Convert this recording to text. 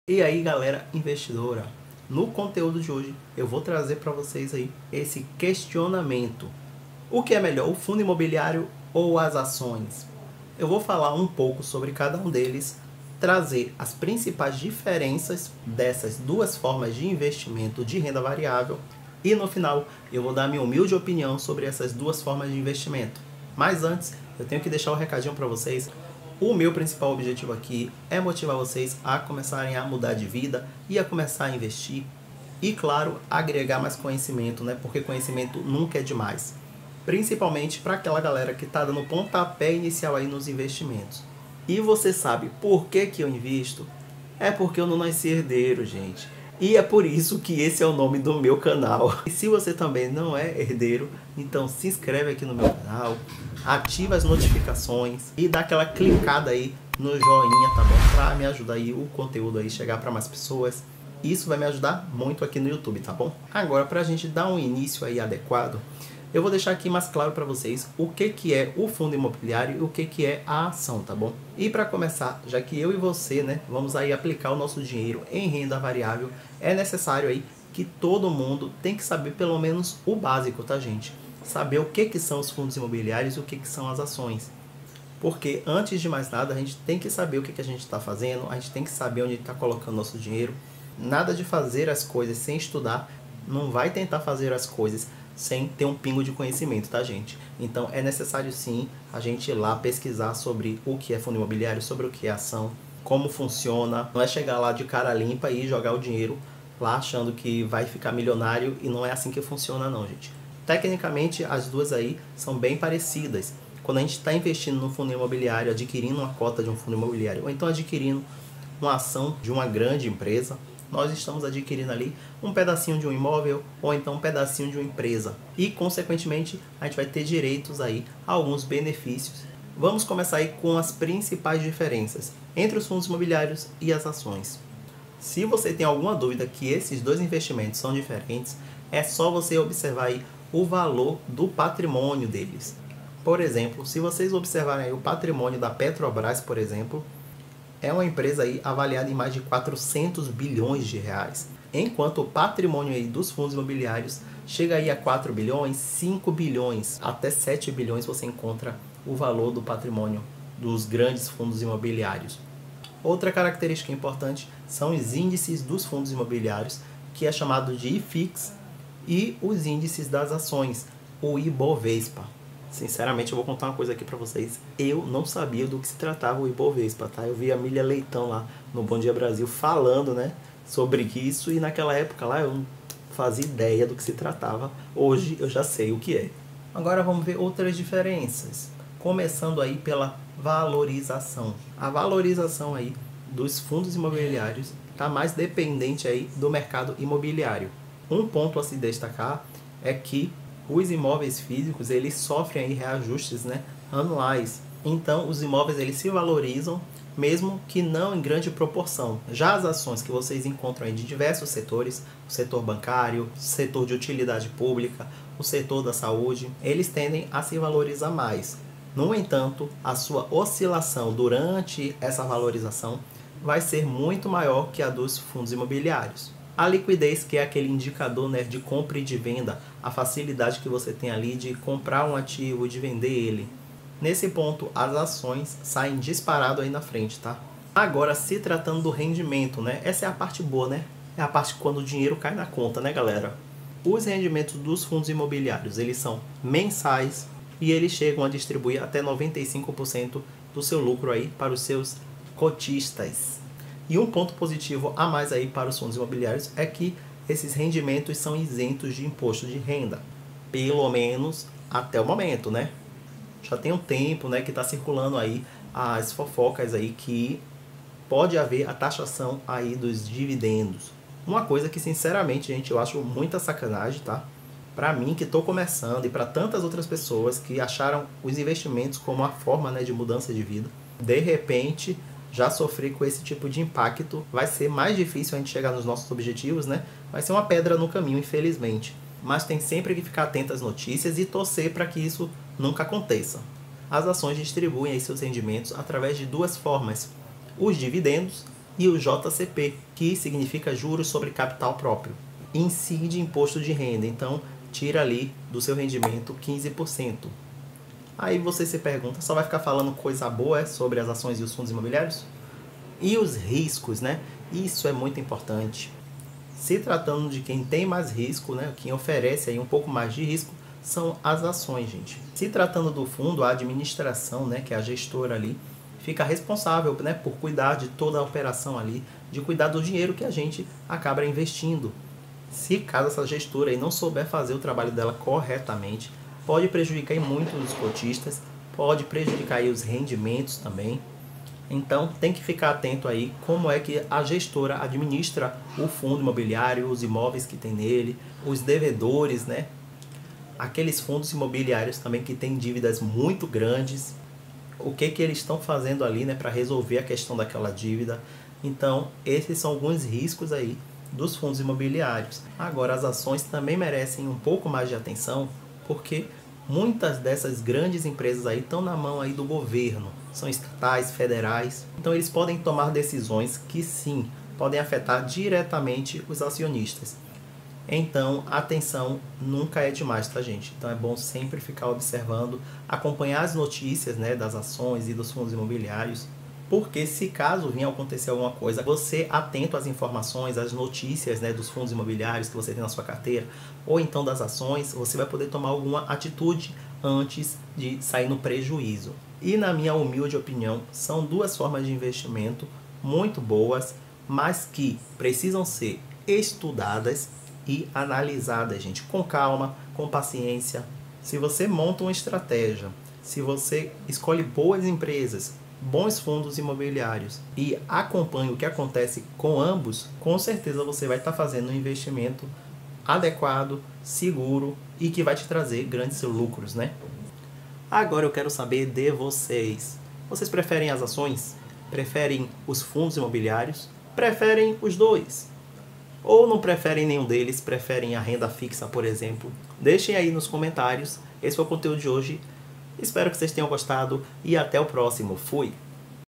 E aí, galera investidora, no conteúdo de hoje eu vou trazer para vocês aí esse questionamento. O que é melhor, o fundo imobiliário ou as ações? Eu vou falar um pouco sobre cada um deles, trazer as principais diferenças dessas duas formas de investimento de renda variável e no final eu vou dar minha humilde opinião sobre essas duas formas de investimento. Mas antes, eu tenho que deixar um recadinho para vocês. O meu principal objetivo aqui é motivar vocês a começarem a mudar de vida e a começar a investir e, claro, agregar mais conhecimento, né? Porque conhecimento nunca é demais. Principalmente para aquela galera que está dando pontapé inicial aí nos investimentos. E você sabe por que eu invisto? É porque eu não nasci herdeiro, gente. E é por isso que esse é o nome do meu canal. E se você também não é herdeiro, então se inscreve aqui no meu canal, ativa as notificações e dá aquela clicada aí no joinha, tá bom? Pra me ajudar aí o conteúdo aí chegar para mais pessoas. Isso vai me ajudar muito aqui no YouTube, tá bom? Agora, pra gente dar um início aí adequado, eu vou deixar aqui mais claro para vocês o que é o fundo imobiliário e o que é a ação, tá bom? E para começar, já que eu e você, né, vamos aí aplicar o nosso dinheiro em renda variável, é necessário aí que todo mundo tem que saber pelo menos o básico, tá, gente? Saber o que são os fundos imobiliários e o que são as ações. Porque antes de mais nada, a gente tem que saber o que a gente está fazendo, a gente tem que saber onde está colocando nosso dinheiro. Nada de fazer as coisas sem estudar, não vai tentar fazer as coisas sem ter um pingo de conhecimento, tá, gente? Então é necessário sim a gente ir lá pesquisar sobre o que é fundo imobiliário, sobre o que é ação, como funciona. Não é chegar lá de cara limpa e jogar o dinheiro lá achando que vai ficar milionário, e não é assim que funciona não, gente. Tecnicamente as duas aí são bem parecidas. Quando a gente está investindo no fundo imobiliário, adquirindo uma cota de um fundo imobiliário, ou então adquirindo uma ação de uma grande empresa, nós estamos adquirindo ali um pedacinho de um imóvel ou então um pedacinho de uma empresa. E, consequentemente, a gente vai ter direitos aí a alguns benefícios. Vamos começar aí com as principais diferenças entre os fundos imobiliários e as ações. Se você tem alguma dúvida que esses dois investimentos são diferentes, é só você observar aí o valor do patrimônio deles. Por exemplo, se vocês observarem aí o patrimônio da Petrobras, por exemplo, é uma empresa aí avaliada em mais de 400 bilhões de reais. Enquanto o patrimônio aí dos fundos imobiliários chega aí a 4 bilhões, 5 bilhões, até 7 bilhões você encontra o valor do patrimônio dos grandes fundos imobiliários. Outra característica importante são os índices dos fundos imobiliários, que é chamado de IFIX, e os índices das ações, o Ibovespa. Sinceramente, eu vou contar uma coisa aqui pra vocês. Eu não sabia do que se tratava o Ibovespa, tá? Eu vi a Milha Leitão lá no Bom Dia Brasil falando, né, sobre isso, e naquela época lá eu não fazia ideia do que se tratava. Hoje eu já sei o que é. Agora vamos ver outras diferenças. Começando aí pela valorização. A valorização aí dos fundos imobiliários está mais dependente aí do mercado imobiliário. Um ponto a se destacar é que os imóveis físicos eles sofrem aí reajustes, né, anuais. Então os imóveis eles se valorizam, mesmo que não em grande proporção. Já as ações que vocês encontram aí de diversos setores, o setor bancário, o setor de utilidade pública, o setor da saúde, eles tendem a se valorizar mais. No entanto, a sua oscilação durante essa valorização vai ser muito maior que a dos fundos imobiliários. A liquidez, que é aquele indicador, né, de compra e de venda, a facilidade que você tem ali de comprar um ativo e de vender ele. Nesse ponto, as ações saem disparado aí na frente, tá? Agora, se tratando do rendimento, né, essa é a parte boa, né? É a parte quando o dinheiro cai na conta, né, galera? Os rendimentos dos fundos imobiliários, eles são mensais e eles chegam a distribuir até 95% do seu lucro aí para os seus cotistas. E um ponto positivo a mais aí para os fundos imobiliários é que esses rendimentos são isentos de imposto de renda. Pelo menos até o momento, né? Já tem um tempo, né, que está circulando aí as fofocas aí que pode haver a taxação aí dos dividendos. Uma coisa que, sinceramente, gente, eu acho muita sacanagem, tá? Para mim, que estou começando, e para tantas outras pessoas que acharam os investimentos como uma forma, né, de mudança de vida, de repente já sofrer com esse tipo de impacto, vai ser mais difícil a gente chegar nos nossos objetivos, né? Vai ser uma pedra no caminho, infelizmente. Mas tem sempre que ficar atento às notícias e torcer para que isso nunca aconteça. As ações distribuem aí seus rendimentos através de duas formas: os dividendos e o JCP, que significa juros sobre capital próprio. Incide imposto de renda, então tira ali do seu rendimento 15%. Aí você se pergunta, só vai ficar falando coisa boa sobre as ações e os fundos imobiliários? E os riscos, né? Isso é muito importante. Se tratando de quem tem mais risco, né? Quem oferece aí um pouco mais de risco, são as ações, gente. Se tratando do fundo, a administração, né? Que é a gestora ali, fica responsável, né? Por cuidar de toda a operação ali, de cuidar do dinheiro que a gente acaba investindo. Se caso essa gestora aí não souber fazer o trabalho dela corretamente, pode prejudicar muito os cotistas, pode prejudicar aí os rendimentos também. Então tem que ficar atento aí como é que a gestora administra o fundo imobiliário, os imóveis que tem nele, os devedores, né? Aqueles fundos imobiliários também que têm dívidas muito grandes, o que eles estão fazendo ali, né, para resolver a questão daquela dívida. Então esses são alguns riscos aí dos fundos imobiliários. Agora as ações também merecem um pouco mais de atenção, porque muitas dessas grandes empresas aí estão na mão aí do governo, são estatais, federais, então eles podem tomar decisões que sim, podem afetar diretamente os acionistas. Então, atenção nunca é demais, tá, gente? Então é bom sempre ficar observando, acompanhar as notícias, né, das ações e dos fundos imobiliários, porque se caso vir a acontecer alguma coisa, você atento às informações, às notícias, né, dos fundos imobiliários que você tem na sua carteira, ou então das ações, você vai poder tomar alguma atitude antes de sair no prejuízo. E na minha humilde opinião, são duas formas de investimento muito boas, mas que precisam ser estudadas e analisadas, gente, com calma, com paciência. Se você monta uma estratégia, se você escolhe boas empresas, bons fundos imobiliários e acompanha o que acontece com ambos, com certeza você vai estar fazendo um investimento adequado, seguro e que vai te trazer grandes lucros, né? Agora eu quero saber de vocês. Vocês preferem as ações? Preferem os fundos imobiliários? Preferem os dois? Ou não preferem nenhum deles, preferem a renda fixa, por exemplo? Deixem aí nos comentários. Esse foi o conteúdo de hoje. Espero que vocês tenham gostado e até o próximo. Fui!